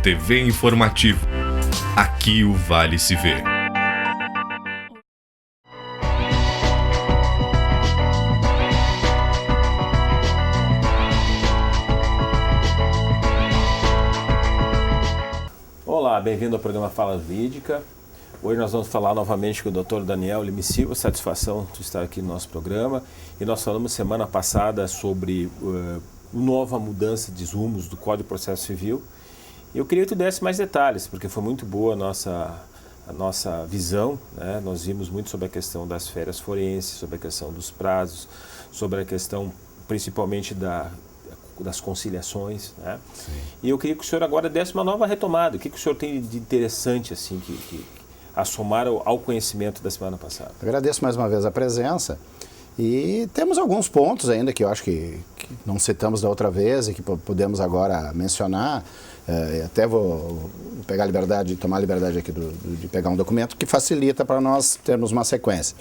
TV Informativo. Aqui o Vale se vê. Olá, bem-vindo ao programa Fala Jurídica. Hoje nós vamos falar novamente com o Dr. Daniel Lima Silva. Satisfação de estar aqui no nosso programa. E nós falamos semana passada sobre nova mudança de rumos do Código de Processo Civil. Eu queria que tu desse mais detalhes, porque foi muito boa a nossa visão, né? Nós vimos muito sobre a questão das férias forenses, sobre a questão dos prazos, sobre a questão principalmente das conciliações, né? Sim. E eu queria que o senhor agora desse uma nova retomada. O que o senhor tem de interessante assim, a somar ao conhecimento da semana passada? Agradeço mais uma vez a presença. E temos alguns pontos ainda que eu acho que não citamos da outra vez e que podemos agora mencionar. Até vou pegar a liberdade, tomar a liberdade aqui de pegar um documento que facilita para nós termos uma sequência.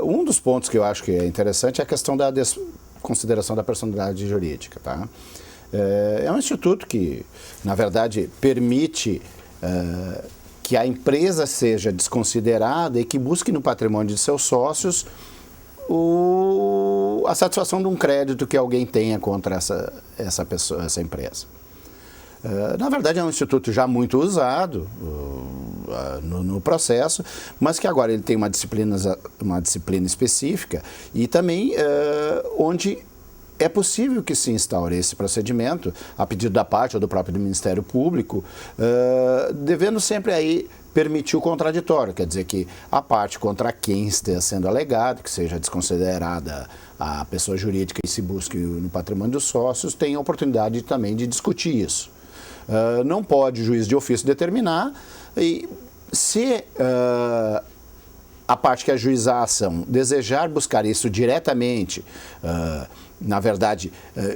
Um dos pontos que eu acho que é interessante é a questão da consideração da personalidade jurídica. Tá? É um instituto que, na verdade, permite que a empresa seja desconsiderada e que busque no patrimônio de seus sócios a satisfação de um crédito que alguém tenha contra essa pessoa, essa empresa. Na verdade, é um instituto já muito usado no processo, mas que agora ele tem uma disciplina específica e também onde é possível que se instaure esse procedimento, a pedido da parte ou do próprio Ministério Público, devendo sempre aí permitir o contraditório, quer dizer que a parte contra quem esteja sendo alegado, que seja desconsiderada a pessoa jurídica e se busque no patrimônio dos sócios, tem a oportunidade também de discutir isso. Não pode o juiz de ofício determinar, e se a parte que ajuiza a ação desejar buscar isso diretamente, na verdade,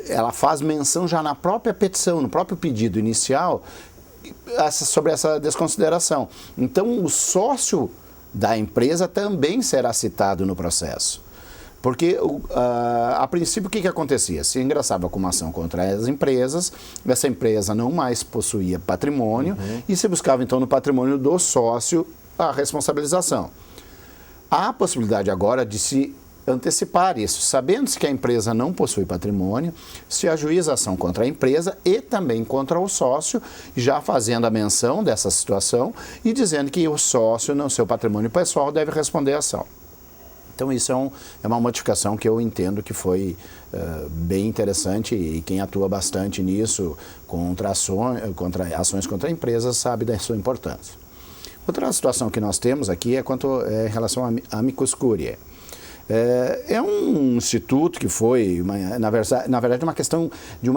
ela faz menção já na própria petição, no próprio pedido inicial, sobre essa desconsideração. Então, o sócio da empresa também será citado no processo. Porque, a princípio, o que acontecia? Se ingressava com uma ação contra as empresas, essa empresa não mais possuía patrimônio e se buscava, então, no patrimônio do sócio a responsabilização. Há a possibilidade agora de se antecipar isso, sabendo-se que a empresa não possui patrimônio, se ajuiza a ação contra a empresa e também contra o sócio, já fazendo a menção dessa situação e dizendo que o sócio, no seu patrimônio pessoal, deve responder à ação. Então isso é uma modificação que eu entendo que foi bem interessante e quem atua bastante nisso contra ações contra empresas sabe da sua importância. Outra situação que nós temos aqui é em relação a amicus curiae. É um instituto que foi, na verdade, uma questão de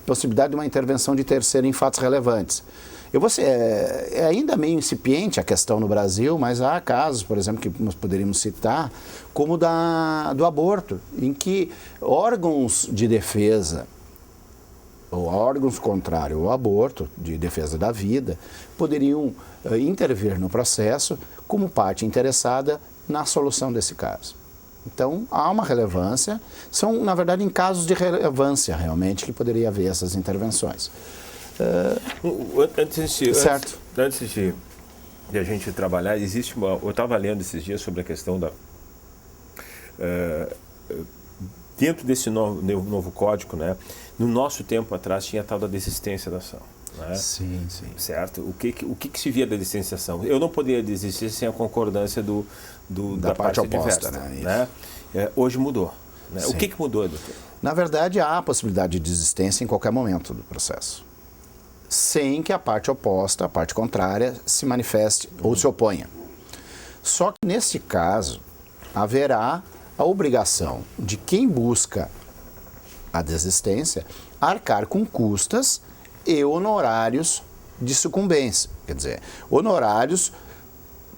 possibilidade de uma intervenção de terceiro em fatos relevantes. É ainda meio incipiente a questão no Brasil, mas há casos, por exemplo, que nós poderíamos citar, como do aborto, em que órgãos de defesa, ou órgãos contrários ao aborto, de defesa da vida, poderiam intervir no processo como parte interessada na solução desse caso. Então, há uma relevância, são, na verdade, em casos de relevância, realmente, que poderia haver essas intervenções. Antes de a gente trabalhar, eu estava lendo esses dias sobre a questão dentro desse novo código, né? No nosso tempo atrás tinha a tal da desistência da ação. Né? Sim, sim. Certo? O que se via da desistência da ação? Eu não poderia desistir sem a concordância da parte oposta, adversa, né? Hoje mudou. Né? O que mudou, doutor? Na verdade, há a possibilidade de desistência em qualquer momento do processo, sem que a parte oposta, a parte contrária, se manifeste ou se oponha. Só que, nesse caso, haverá a obrigação de quem busca a desistência arcar com custas e honorários de sucumbência. Quer dizer, honorários,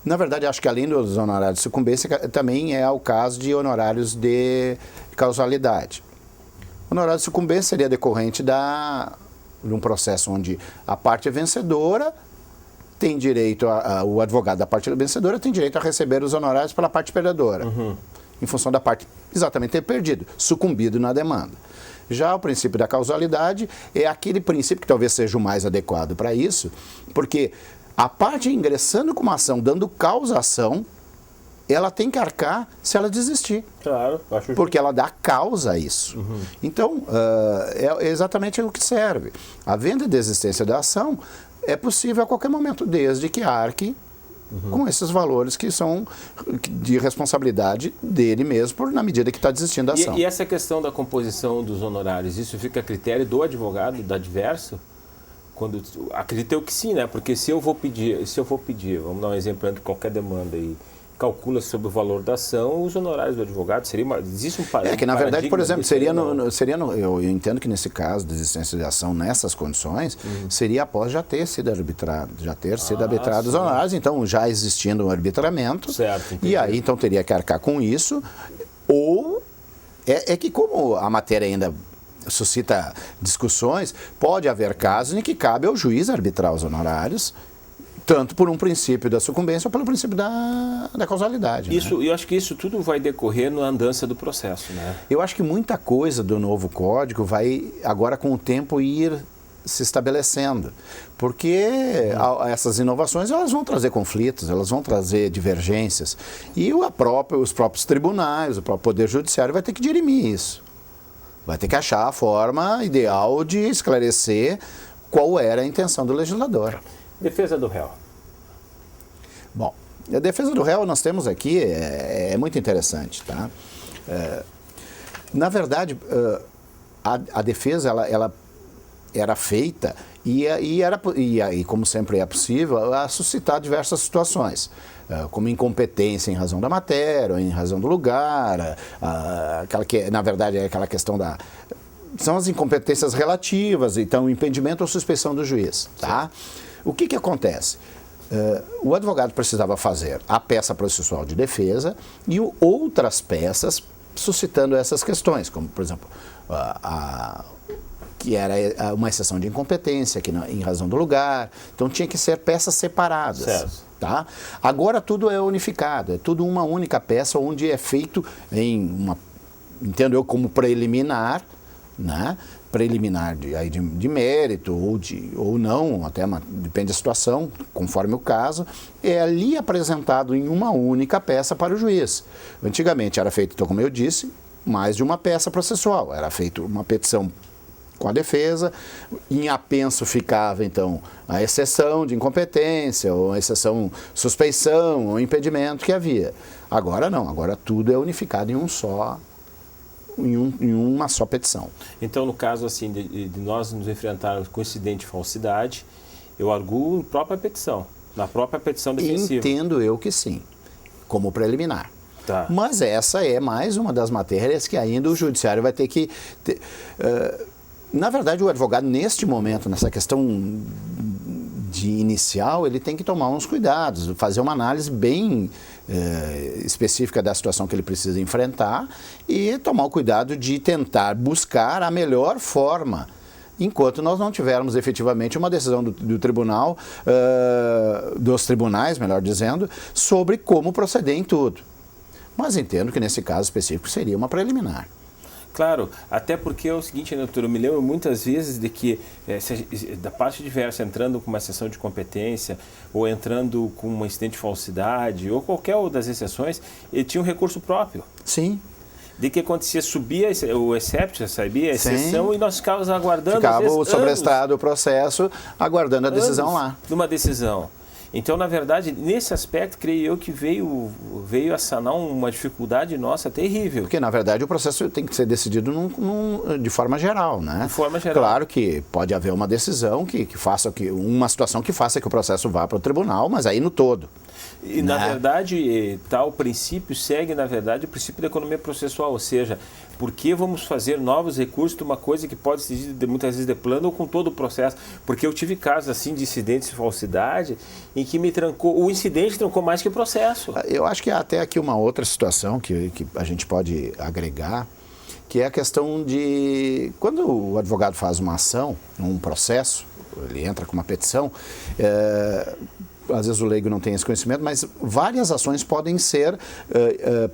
na verdade, acho que além dos honorários de sucumbência, também é o caso de honorários de causalidade. Honorário de sucumbência seria decorrente de um processo onde a parte vencedora tem direito, o advogado da parte vencedora tem direito a receber os honorários pela parte perdedora, em função da parte exatamente ter perdido, sucumbido na demanda. Já o princípio da causalidade é aquele princípio que talvez seja o mais adequado para isso, porque a parte ingressando com uma ação, dando causação, ela tem que arcar se ela desistir. Claro, acho porque ela dá causa a isso. Então, é exatamente o que serve. A venda e desistência da ação é possível a qualquer momento, desde que arque com esses valores que são de responsabilidade dele mesmo, na medida que está desistindo da ação. E essa questão da composição dos honorários, isso fica a critério do advogado, do adverso? Acredito eu que sim, né? Porque se eu vou pedir, vamos dar um exemplo entre qualquer demanda aí, calcula sobre o valor da ação, os honorários do advogado, existe um paradigma. Que na verdade, por exemplo, eu entendo que nesse caso de existência de ação nessas condições, seria após já ter sido arbitrado, os honorários, então já existindo um arbitramento, certo, e aí então teria que arcar com isso, ou é que como a matéria ainda suscita discussões, pode haver casos em que cabe ao juiz arbitrar os honorários, tanto por um princípio da sucumbência ou pelo princípio da causalidade. Isso, né? Eu acho que isso tudo vai decorrer na andança do processo, né? Eu acho que muita coisa do novo código vai, agora com o tempo, ir se estabelecendo. Porque essas inovações elas vão trazer conflitos, elas vão trazer divergências. E os próprios tribunais, o próprio Poder Judiciário vai ter que dirimir isso. Vai ter que achar a forma ideal de esclarecer qual era a intenção do legislador. Defesa do réu. Bom, a defesa do réu nós temos aqui é muito interessante, tá? Na verdade, a defesa ela era feita e como sempre é possível, a suscitar diversas situações, como incompetência em razão da matéria, ou em razão do lugar, aquela que na verdade é aquela questão são as incompetências relativas, então impedimento ou suspeição do juiz, tá? O que acontece? O advogado precisava fazer a peça processual de defesa e outras peças suscitando essas questões, como, por exemplo, que era uma exceção de incompetência em razão do lugar. Então, tinha que ser peças separadas. Certo. Tá? Agora, tudo é unificado, é tudo uma única peça, onde é feito entendo eu, como preliminar, né? Preliminar de mérito ou não, até depende da situação, conforme o caso, é ali apresentado em uma única peça para o juiz. Antigamente era feito, então, como eu disse, mais de uma peça processual. Era feita uma petição com a defesa, em apenso ficava, então, a exceção de incompetência, ou a exceção suspeição, ou impedimento que havia. Agora não, agora tudo é unificado em uma só petição. Então, no caso assim de nós nos enfrentarmos com incidente de falsidade, eu arguo na própria petição defensiva. Entendo eu que sim, como preliminar. Tá. Mas essa é mais uma das matérias que ainda o judiciário vai ter que... na verdade, o advogado, neste momento, nessa questão de inicial, ele tem que tomar uns cuidados, fazer uma análise bem específica da situação que ele precisa enfrentar e tomar o cuidado de tentar buscar a melhor forma, enquanto nós não tivermos efetivamente uma decisão do tribunal, dos tribunais, melhor dizendo, sobre como proceder em tudo. Mas entendo que nesse caso específico seria uma preliminar. Claro, até porque é o seguinte, doutor, eu me lembro muitas vezes de que da parte diversa, entrando com uma exceção de competência, ou entrando com um incidente de falsidade, ou qualquer outra das exceções, ele tinha um recurso próprio. Sim. De que acontecia, subia o exception, sabia? A exceção. Sim. E nós ficávamos aguardando, ficava sobrestado o processo, aguardando a decisão lá. De uma decisão. Então, na verdade, nesse aspecto, creio eu que veio a sanar uma dificuldade nossa terrível. Porque, na verdade, o processo tem que ser decidido de forma geral, né? De forma geral. Claro que pode haver uma decisão que faça uma situação que faça que o processo vá para o tribunal, mas aí no todo. E, na verdade, tal princípio segue, na verdade, o princípio da economia processual, ou seja, por que vamos fazer novos recursos de uma coisa que pode ser muitas vezes de plano ou com todo o processo? Porque eu tive casos assim de incidentes de falsidade em que o incidente trancou mais que o processo. Eu acho que há até aqui uma outra situação que a gente pode agregar, que é a questão de quando o advogado faz uma ação, um processo, ele entra com uma petição, às vezes o leigo não tem esse conhecimento, mas várias ações podem ser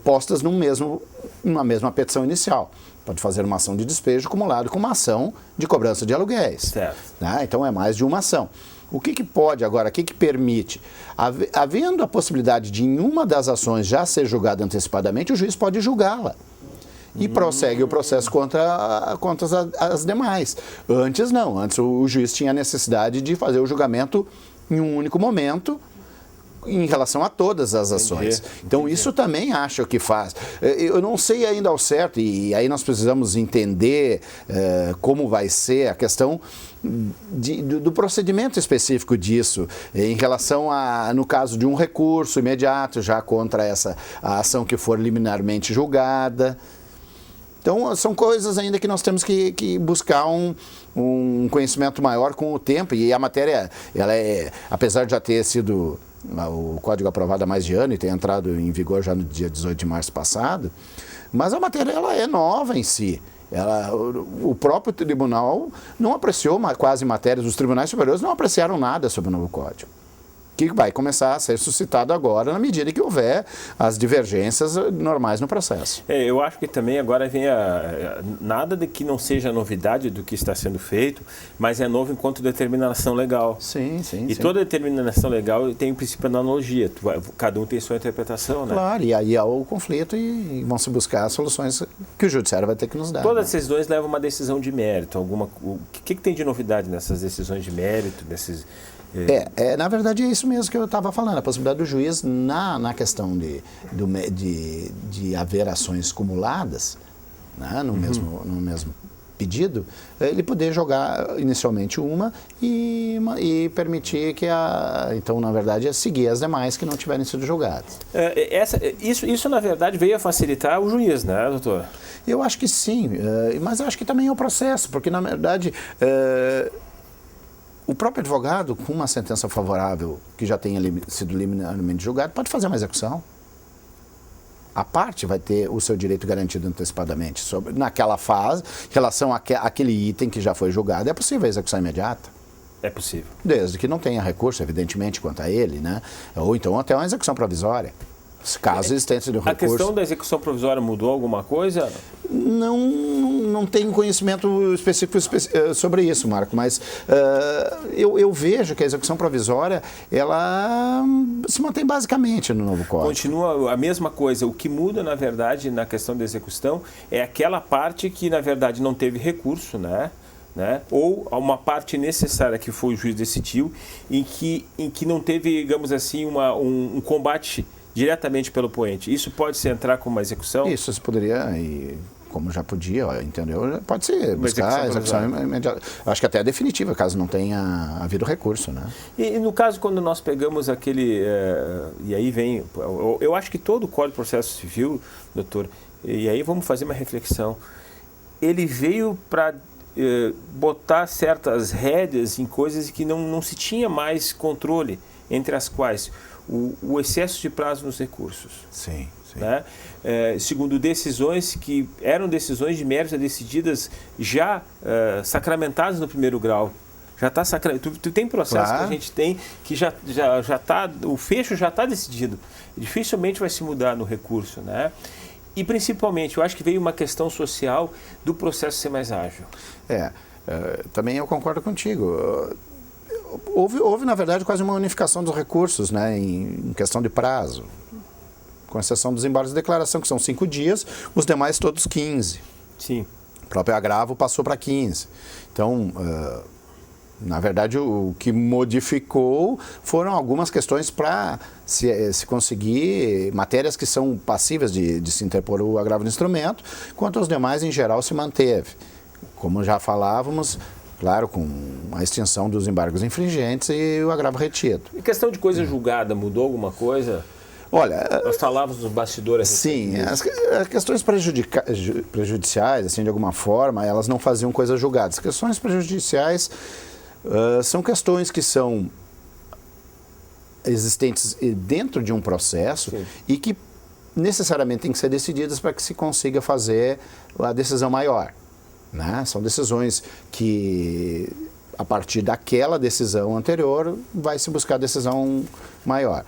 postas no mesmo uma mesma petição inicial. Pode fazer uma ação de despejo acumulado com uma ação de cobrança de aluguéis. Certo. Né? Então é mais de uma ação. O que pode agora, o que permite? Havendo a possibilidade de em uma das ações já ser julgada antecipadamente, o juiz pode julgá-la. E prossegue o processo contra as demais. Antes não, antes o juiz tinha a necessidade de fazer o julgamento em um único momento, em relação a todas as ações. Então, isso também acho que faz. Eu não sei ainda ao certo, e aí nós precisamos entender como vai ser a questão do procedimento específico disso, em relação a, no caso de um recurso imediato, já contra a ação que for liminarmente julgada. Então, são coisas ainda que nós temos que buscar um conhecimento maior com o tempo, e a matéria, ela apesar de já ter sido o código aprovado há mais de ano e ter entrado em vigor já no dia 18 de março passado, mas a matéria ela é nova em si. O próprio tribunal não apreciou quase matérias, os tribunais superiores não apreciaram nada sobre o novo código, que vai começar a ser suscitado agora na medida que houver as divergências normais no processo. Eu acho que também agora vem nada de que não seja novidade do que está sendo feito, mas é novo enquanto determinação legal. Sim. Toda determinação legal tem o princípio da analogia, cada um tem sua interpretação, né? Claro, e aí há o conflito e vão se buscar soluções que o judiciário vai ter que nos dar. Todas as decisões levam a uma decisão de mérito. O que tem de novidade nessas decisões de mérito, nesses... Na verdade é isso mesmo que eu estava falando, a possibilidade do juiz na questão de haver ações cumuladas, né, no mesmo pedido, ele poder jogar inicialmente uma e permitir que então na verdade seguir as demais que não tiverem sido julgadas. Isso na verdade veio a facilitar o juiz, né, doutor? Eu acho que sim, mas acho que também é o processo, porque na verdade o próprio advogado, com uma sentença favorável que já tenha sido liminarmente julgado, pode fazer uma execução. A parte vai ter o seu direito garantido antecipadamente. Naquela fase, em relação àquele item que já foi julgado, é possível a execução imediata. É possível. Desde que não tenha recurso, evidentemente, quanto a ele, né? Ou então até uma execução provisória. Caso existência de um recurso. A questão da execução provisória mudou alguma coisa? Não tenho conhecimento específico sobre isso, Marco, mas eu vejo que a execução provisória ela se mantém basicamente no novo código. Continua a mesma coisa. O que muda, na verdade, na questão da execução é aquela parte que, na verdade, não teve recurso, né? Ou uma parte necessária que foi o juiz decidiu, em que não teve, digamos assim, um combate diretamente pelo poente. Isso pode se entrar como uma execução? Isso se poderia, e como já podia, entendeu? Pode ser buscar a execução imediata. Acho que até é definitiva, caso não tenha havido recurso, né? E no caso, quando nós pegamos aquele... e aí vem... Eu acho que todo o Código de Processo Civil, doutor, e aí vamos fazer uma reflexão, ele veio para botar certas rédeas em coisas que não se tinha mais controle, entre as quais o excesso de prazo nos recursos. Sim. Né? Segundo decisões que eram decisões de mérito decididas já sacramentadas no primeiro grau. Já está sacramentado. Tu tem processo que a gente tem que já está, o fecho já está decidido. Dificilmente vai se mudar no recurso, né? E principalmente, eu acho que veio uma questão social do processo ser mais ágil. Também eu concordo contigo. Houve, na verdade, quase uma unificação dos recursos, né, em questão de prazo, com exceção dos embargos de declaração, que são 5 dias, os demais todos 15. Sim. O próprio agravo passou para 15. Então, na verdade, o que modificou foram algumas questões para se conseguir matérias que são passíveis de se interpor o agravo no instrumento, quanto aos demais, em geral, se manteve. Como já falávamos, claro, com a extinção dos embargos infringentes e o agravo retido. E questão de coisa julgada, mudou alguma coisa? Olha, nós falávamos dos bastidores. Sim, as questões prejudiciais, assim, de alguma forma, elas não faziam coisas julgadas. As questões prejudiciais são questões que são existentes dentro de um processo, sim, e que necessariamente têm que ser decididas para que se consiga fazer a decisão maior. Né? São decisões que, a partir daquela decisão anterior, vai se buscar a decisão maior.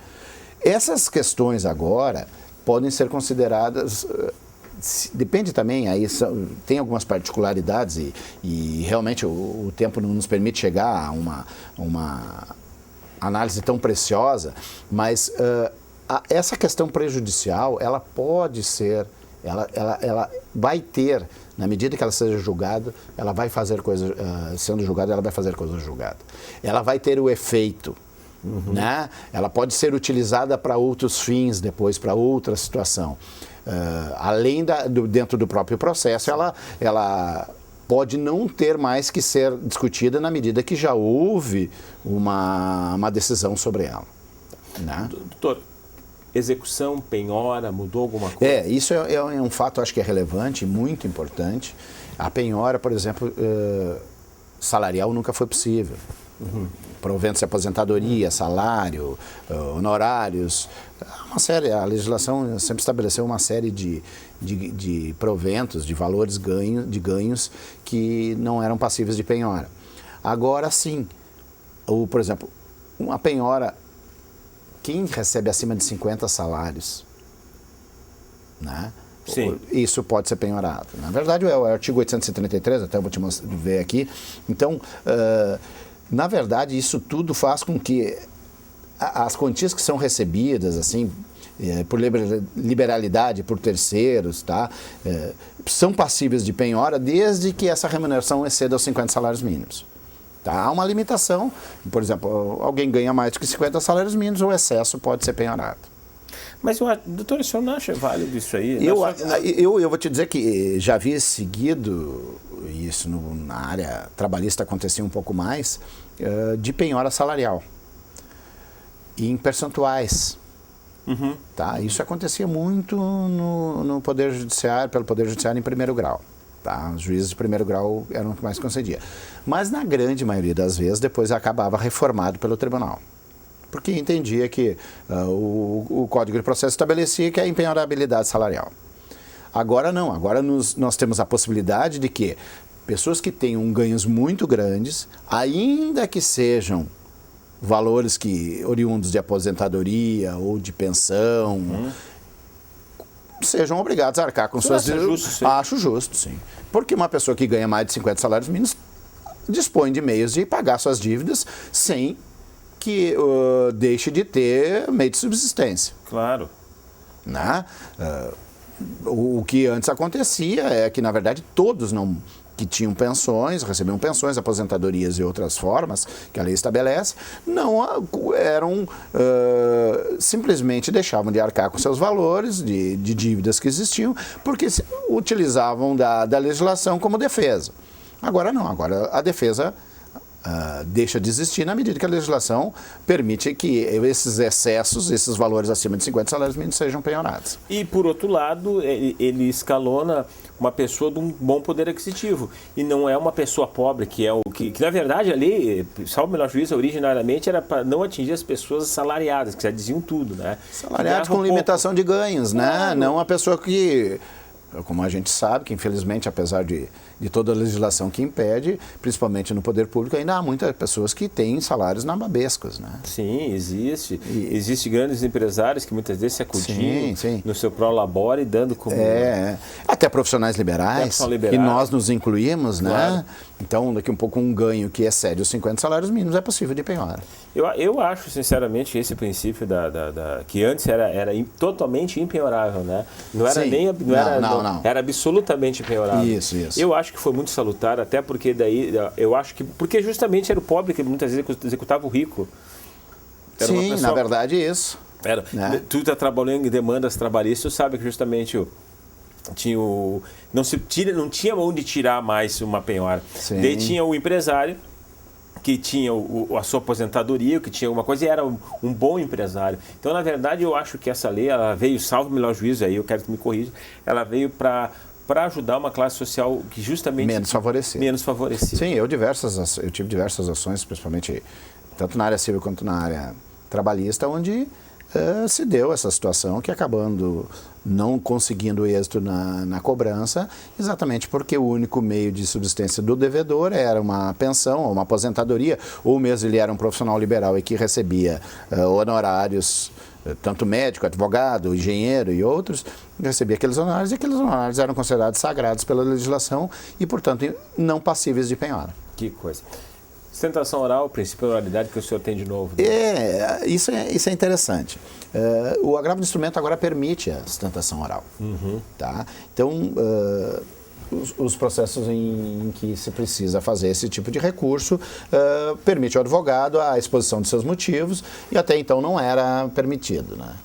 Essas questões agora podem ser consideradas depende também, aí tem algumas particularidades e realmente o tempo não nos permite chegar a uma análise tão preciosa, mas essa questão prejudicial, ela pode ser, ela vai ter, na medida que ela seja julgada, ela vai fazer coisa, sendo julgada, ela vai fazer coisa julgada. Ela vai ter o efeito, né? Ela pode ser utilizada para outros fins depois, para outra situação. Além dentro do próprio processo, ela pode não ter mais que ser discutida na medida que já houve uma decisão sobre ela. Né? Doutor, execução, penhora, mudou alguma coisa? Isso é um fato, acho que é relevante, muito importante. A penhora, por exemplo, salarial nunca foi possível. Provendo-se aposentadoria, salário, honorários, a legislação sempre estabeleceu uma série de proventos, de valores de ganhos que não eram passíveis de penhora. Agora sim, por exemplo, uma penhora, quem recebe acima de 50 salários, né? Sim. Isso pode ser penhorado. Na verdade, é o artigo 833, até eu vou te ver aqui. Então, na verdade, isso tudo faz com que as quantias que são recebidas, assim, por liberalidade, por terceiros, tá? São passíveis de penhora desde que essa remuneração exceda os 50 salários mínimos. Tá? Há uma limitação, por exemplo, alguém ganha mais do que 50 salários mínimos, o excesso pode ser penhorado. Mas, doutor, o senhor não acha válido isso aí? Eu vou te dizer que já vi seguido, isso na área trabalhista acontecia um pouco mais, de penhora salarial, em percentuais. Tá? Isso acontecia muito no Poder Judiciário, pelo Poder Judiciário em primeiro grau. Tá? Os juízes de primeiro grau eram os que mais concedia. Mas na grande maioria das vezes, depois acabava reformado pelo tribunal. Porque entendia que o Código de Processo estabelecia que é a impenhorabilidade salarial. Agora não, agora nós temos a possibilidade de que pessoas que tenham ganhos muito grandes, ainda que sejam valores oriundos de aposentadoria ou de pensão, sejam obrigados a arcar com suas... Acho justo, sim. Porque uma pessoa que ganha mais de 50 salários mínimos dispõe de meios de pagar suas dívidas sem que deixe de ter meio de subsistência. Claro. Né? O que antes acontecia é que, na verdade, todos que tinham pensões, recebiam pensões, aposentadorias e outras formas que a lei estabelece, não eram, simplesmente deixavam de arcar com seus valores de dívidas que existiam, porque utilizavam da legislação como defesa. Agora não, agora a defesa deixa de existir na medida que a legislação permite que esses excessos, esses valores acima de 50 salários mínimos sejam penhorados. E, por outro lado, ele escalona uma pessoa de um bom poder aquisitivo. E não é uma pessoa pobre, que na verdade, ali, salvo o melhor juízo, originariamente era para não atingir as pessoas assalariadas, que já diziam tudo, né? Salariados com limitação de ganhos, né? Claro. Não a pessoa que... Como a gente sabe, que infelizmente, apesar de toda a legislação que impede, principalmente no poder público, ainda há muitas pessoas que têm salários nababescos, né? Sim, existe. Existem grandes empresários que muitas vezes se acudiam no seu pró-labore, dando como... Até profissionais liberais, que nós nos incluímos, claro. Né? Então, daqui um pouco, um ganho que excede os 50 salários mínimos é possível de penhora. Eu acho, sinceramente, esse princípio que antes era totalmente impenhorável, né? Não era não. Era absolutamente impenhorável. Isso. Eu acho que foi muito salutar, até porque daí, porque justamente era o pobre que muitas vezes executava o rico. Sim, na verdade isso. Né? Tu está trabalhando em demandas trabalhistas, tu sabe que justamente não tinha onde tirar mais uma penhora. Sim. Daí tinha o empresário, que tinha a sua aposentadoria, que tinha alguma coisa, e era um bom empresário. Então, na verdade, eu acho que essa lei, ela veio, salvo o melhor juízo, aí eu quero que me corrija, ela veio para ajudar uma classe social que justamente... Menos favorecida. Sim, eu tive diversas ações, principalmente tanto na área civil quanto na área trabalhista, onde se deu essa situação que acabando não conseguindo êxito na cobrança, exatamente porque o único meio de subsistência do devedor era uma pensão, ou uma aposentadoria, ou mesmo ele era um profissional liberal e que recebia honorários, tanto médico, advogado, engenheiro e outros, recebia aqueles honorários, e aqueles honorários eram considerados sagrados pela legislação e, portanto, não passíveis de penhora. Que coisa. Sustentação oral, princípio da oralidade que o senhor tem de novo. Né? Isso é interessante. O agravo de instrumento agora permite a sustentação oral. Tá? Então, os processos em que se precisa fazer esse tipo de recurso permite ao advogado a exposição de seus motivos e até então não era permitido. Né?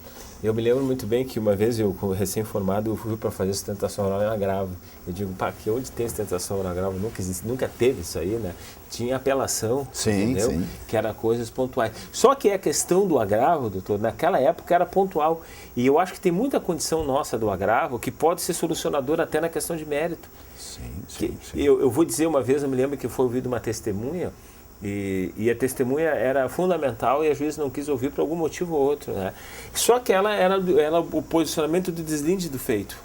Eu me lembro muito bem que uma vez eu, recém-formado, eu fui para fazer sustentação oral em agravo. Eu digo, pá, que onde tem sustentação oral em agravo? Nunca existe, nunca teve isso aí, né? Tinha apelação, entendeu? Sim. Que era coisas pontuais. Só que a questão do agravo, doutor, naquela época era pontual. E eu acho que tem muita condição nossa do agravo que pode ser solucionadora até na questão de mérito. Sim. Eu vou dizer uma vez, eu me lembro que foi ouvido uma testemunha, e a testemunha era fundamental e a juíza não quis ouvir por algum motivo ou outro, né? Só que ela era o posicionamento do deslinde do feito,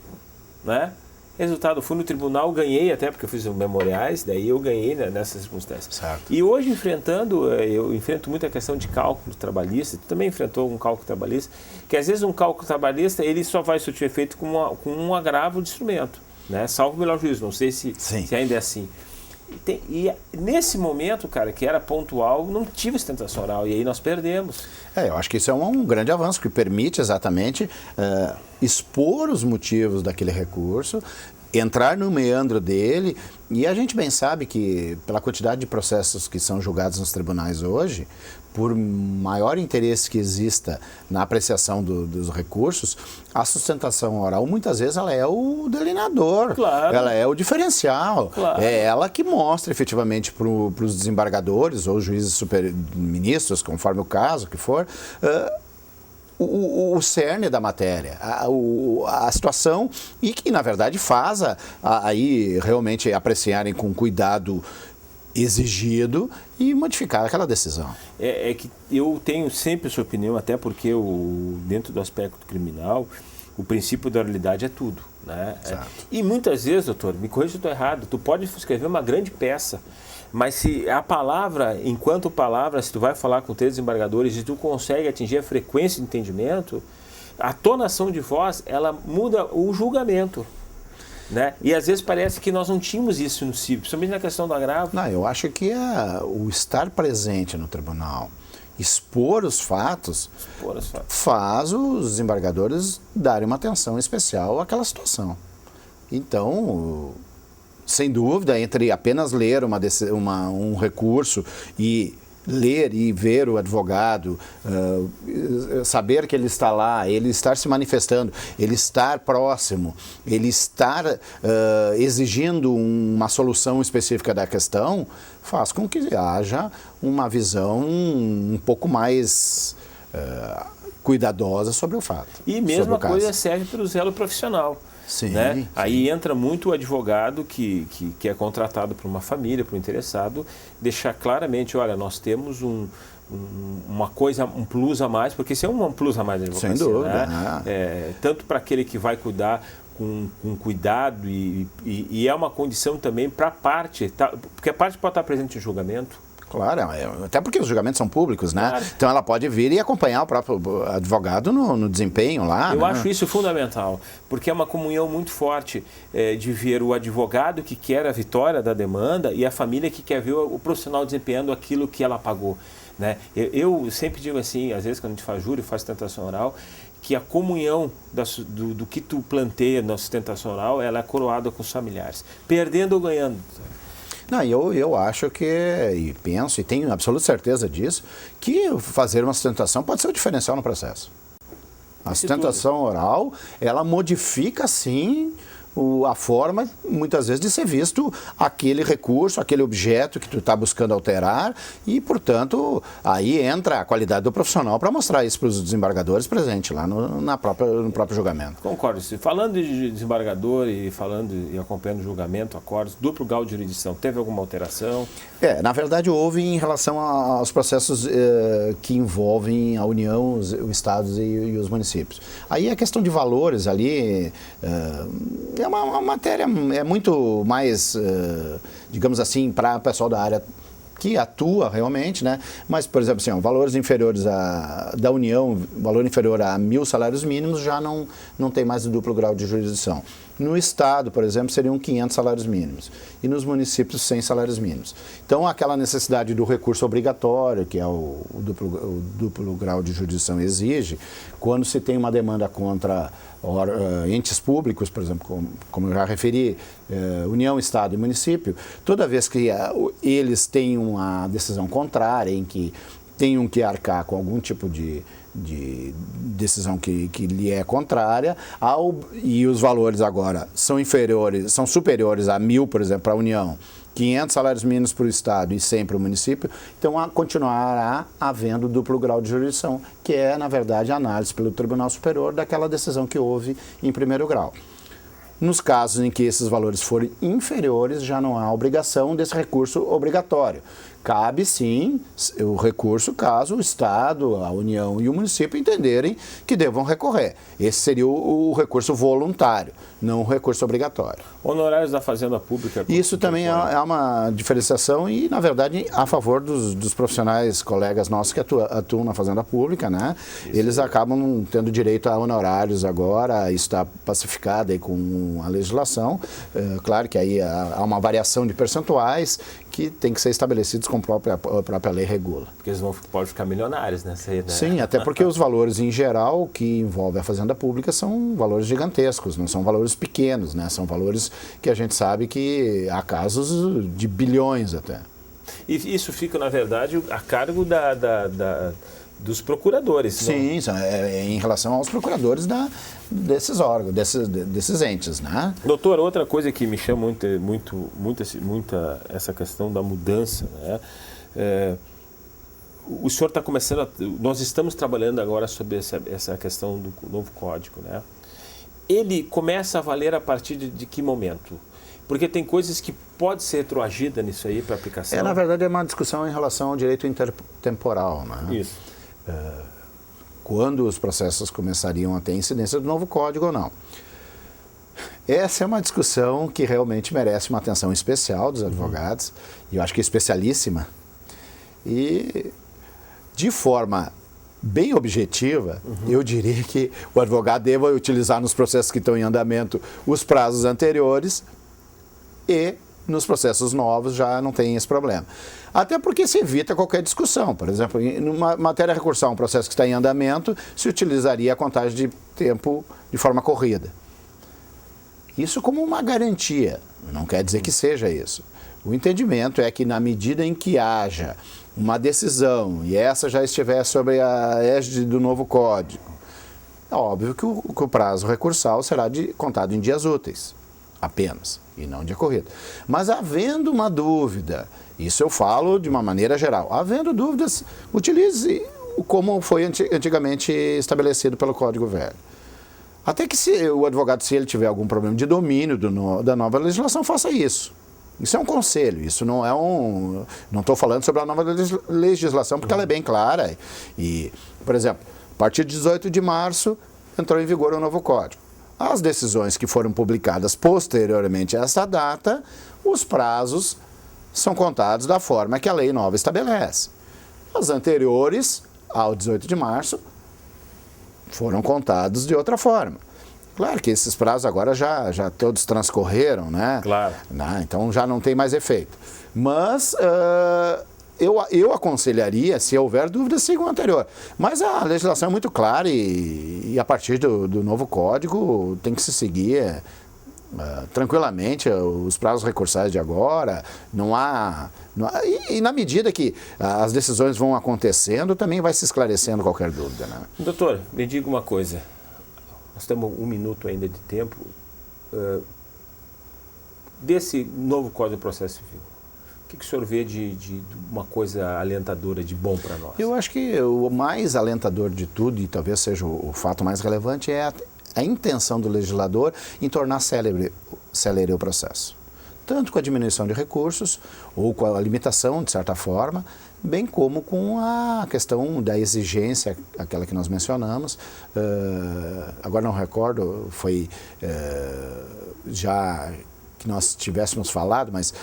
né? Resultado, fui no tribunal, ganhei até porque eu fiz os memoriais, daí eu ganhei, né, nessas circunstâncias. Certo. E hoje eu enfrento muito a questão de cálculo trabalhista, tu também enfrentou um cálculo trabalhista, que às vezes um cálculo trabalhista ele só vai surtir efeito com um agravo de instrumento, né? Salvo o melhor juízo, não sei se ainda é assim. E nesse momento, cara, que era pontual, não tive sustentação oral e aí nós perdemos. Eu acho que isso é um grande avanço, que permite exatamente expor os motivos daquele recurso, entrar no meandro dele, e a gente bem sabe que, pela quantidade de processos que são julgados nos tribunais hoje, por maior interesse que exista na apreciação dos recursos, a sustentação oral, muitas vezes, ela é o delineador, claro. Ela é o diferencial, claro. É ela que mostra efetivamente para os desembargadores ou juízes ministros, conforme o caso que for, o cerne da matéria, a situação, e que, na verdade, faz aí realmente apreciarem com cuidado exigido e modificar aquela decisão. É que eu tenho sempre essa opinião, até porque dentro do aspecto criminal, o princípio da oralidade é tudo. Né? E muitas vezes, doutor, me corrija se eu estou errado, tu pode escrever uma grande peça, mas se a palavra, enquanto palavra, se tu vai falar com três desembargadores e tu consegue atingir a frequência de entendimento, a tonação de voz, ela muda o julgamento. Né? E às vezes parece que nós não tínhamos isso no CIV, principalmente na questão do agravo. Não, eu acho que o estar presente no tribunal, expor os fatos, faz os desembargadores darem uma atenção especial àquela situação. Então, sem dúvida, entre apenas ler um recurso e ler e ver o advogado, saber que ele está lá, ele estar se manifestando, ele estar próximo, ele estar exigindo uma solução específica da questão, faz com que haja uma visão um pouco mais cuidadosa sobre o fato. E mesma coisa serve para o zelo profissional. Sim, né? Sim. Aí entra muito o advogado que é contratado por uma família, por um interessado, deixar claramente, olha, nós temos uma coisa, um plus a mais, porque isso é um plus a mais da advocacia. Sem dúvida. Né? Tanto para aquele que vai cuidar com cuidado e é uma condição também para a parte, porque a parte pode estar presente no julgamento. Claro, até porque os julgamentos são públicos, né? Claro. Então ela pode vir e acompanhar o próprio advogado no desempenho lá. Eu acho isso fundamental, porque é uma comunhão muito forte de ver o advogado que quer a vitória da demanda e a família que quer ver o profissional desempenhando aquilo que ela pagou. Né? Eu sempre digo assim, às vezes quando a gente faz júri, faz sustentação oral, que a comunhão do que tu planteia na sustentação oral, ela é coroada com os familiares, perdendo ou ganhando. Não, eu acho que, e penso, e tenho absoluta certeza disso, que fazer uma sustentação pode ser o diferencial no processo. A sustentação oral, ela modifica, sim, a forma, muitas vezes, de ser visto aquele recurso, aquele objeto que tu está buscando alterar e, portanto, aí entra a qualidade do profissional para mostrar isso para os desembargadores presentes lá no próprio julgamento. Concordo. Falando de desembargador e acompanhando o julgamento, acordos, duplo grau de jurisdição, teve alguma alteração? Na verdade houve em relação aos processos que envolvem a União, os estados e os municípios. Aí a questão de valores ali é uma matéria muito mais, digamos assim, para o pessoal da área que atua realmente, né? Mas, por exemplo, assim, valores inferiores da União, valor inferior a 1.000 salários mínimos, já não tem mais o duplo grau de jurisdição. No Estado, por exemplo, seriam 500 salários mínimos. E nos municípios, 100 salários mínimos. Então, aquela necessidade do recurso obrigatório, que é o duplo grau de jurisdição exige, quando se tem uma demanda contra entes públicos, por exemplo, como eu já referi, União, Estado e município, toda vez que eles têm uma decisão contrária, em que tenham que arcar com algum tipo de decisão que lhe é contrária, e os valores agora são superiores a 1.000, por exemplo, para a União, 500 salários mínimos para o Estado e 100 para o município, então continuará havendo duplo grau de jurisdição, que é, na verdade, a análise pelo Tribunal Superior daquela decisão que houve em primeiro grau. Nos casos em que esses valores forem inferiores, já não há obrigação desse recurso obrigatório. Cabe, sim, o recurso caso o Estado, a União e o município entenderem que devam recorrer. Esse seria o recurso voluntário, não o recurso obrigatório. Honorários da Fazenda Pública. Isso também é uma diferenciação e, na verdade, a favor dos profissionais, colegas nossos que atuam na Fazenda Pública, né? Eles acabam tendo direito a honorários agora, isso está pacificado aí com a legislação. Claro que aí há uma variação de percentuais que tem que ser estabelecidos como a própria lei regula. Porque eles podem ficar milionários nessa aí, né? Sim, até porque os valores em geral que envolvem a Fazenda Pública são valores gigantescos, não são valores pequenos, né? São valores que a gente sabe que há casos de bilhões até. E isso fica, na verdade, a cargo dos procuradores. Sim, em relação aos procuradores desses órgãos, desses entes, né? Doutor, outra coisa que me chama muito essa questão da mudança, né? O senhor está começando, nós estamos trabalhando agora sobre essa questão do novo código, né? Ele começa a valer a partir de que momento? Porque tem coisas que pode ser retroagida nisso aí para aplicação. Na verdade, é uma discussão em relação ao direito intertemporal, né? Isso. Quando os processos começariam a ter incidência do novo código ou não. Essa é uma discussão que realmente merece uma atenção especial dos advogados, e eu acho que especialíssima, e de forma bem objetiva, eu diria que o advogado deva utilizar nos processos que estão em andamento os prazos anteriores e nos processos novos já não tem esse problema. Até porque se evita qualquer discussão. Por exemplo, numa matéria recursal, um processo que está em andamento, se utilizaria a contagem de tempo de forma corrida. Isso como uma garantia, não quer dizer que seja isso. O entendimento é que na medida em que haja uma decisão e essa já estiver sobre a égide do novo código, é óbvio que o prazo recursal será contado em dias úteis, apenas, e não dia corrido. Mas havendo uma dúvida, isso eu falo de uma maneira geral, havendo dúvidas, utilize como foi antigamente estabelecido pelo Código Velho. Até que o advogado, se ele tiver algum problema de domínio da nova legislação, faça isso. Isso é um conselho, isso não é não estou falando sobre a nova legislação, porque ela é bem clara. E, por exemplo, a partir de 18 de março, entrou em vigor o novo código. As decisões que foram publicadas posteriormente a essa data, os prazos são contados da forma que a lei nova estabelece. As anteriores ao 18 de março foram contados de outra forma. Claro que esses prazos agora já todos transcorreram, né? Claro. Então já não tem mais efeito. Mas eu aconselharia, se houver dúvida, siga o anterior. Mas a legislação é muito clara e a partir do novo código tem que se seguir tranquilamente os prazos recursais de agora. E na medida que as decisões vão acontecendo, também vai se esclarecendo qualquer dúvida, né? Doutor, me diga uma coisa. Nós temos 1 minuto ainda de tempo. desse novo Código de Processo Civil, o que o senhor vê de uma coisa alentadora, de bom para nós? Eu acho que o mais alentador de tudo, e talvez seja o fato mais relevante, é a intenção do legislador em tornar célere o processo. Tanto com a diminuição de recursos, ou com a limitação, de certa forma, bem como com a questão da exigência, aquela que nós mencionamos. Agora não recordo, foi já que nós tivéssemos falado, mas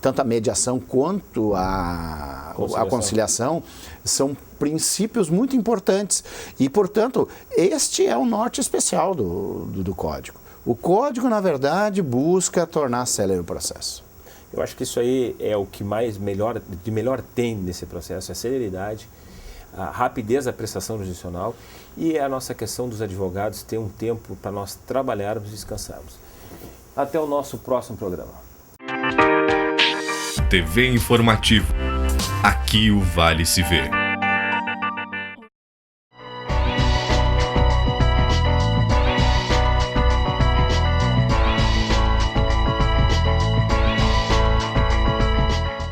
tanto a mediação quanto a conciliação são princípios muito importantes. E, portanto, este é o norte especial do Código. O Código, na verdade, busca tornar célere o processo. Eu acho que isso aí é o que de melhor tem nesse processo, a celeridade, a rapidez da prestação jurisdicional e a nossa questão dos advogados ter um tempo para nós trabalharmos e descansarmos. Até o nosso próximo programa. TV Informativo. Aqui o Vale se vê.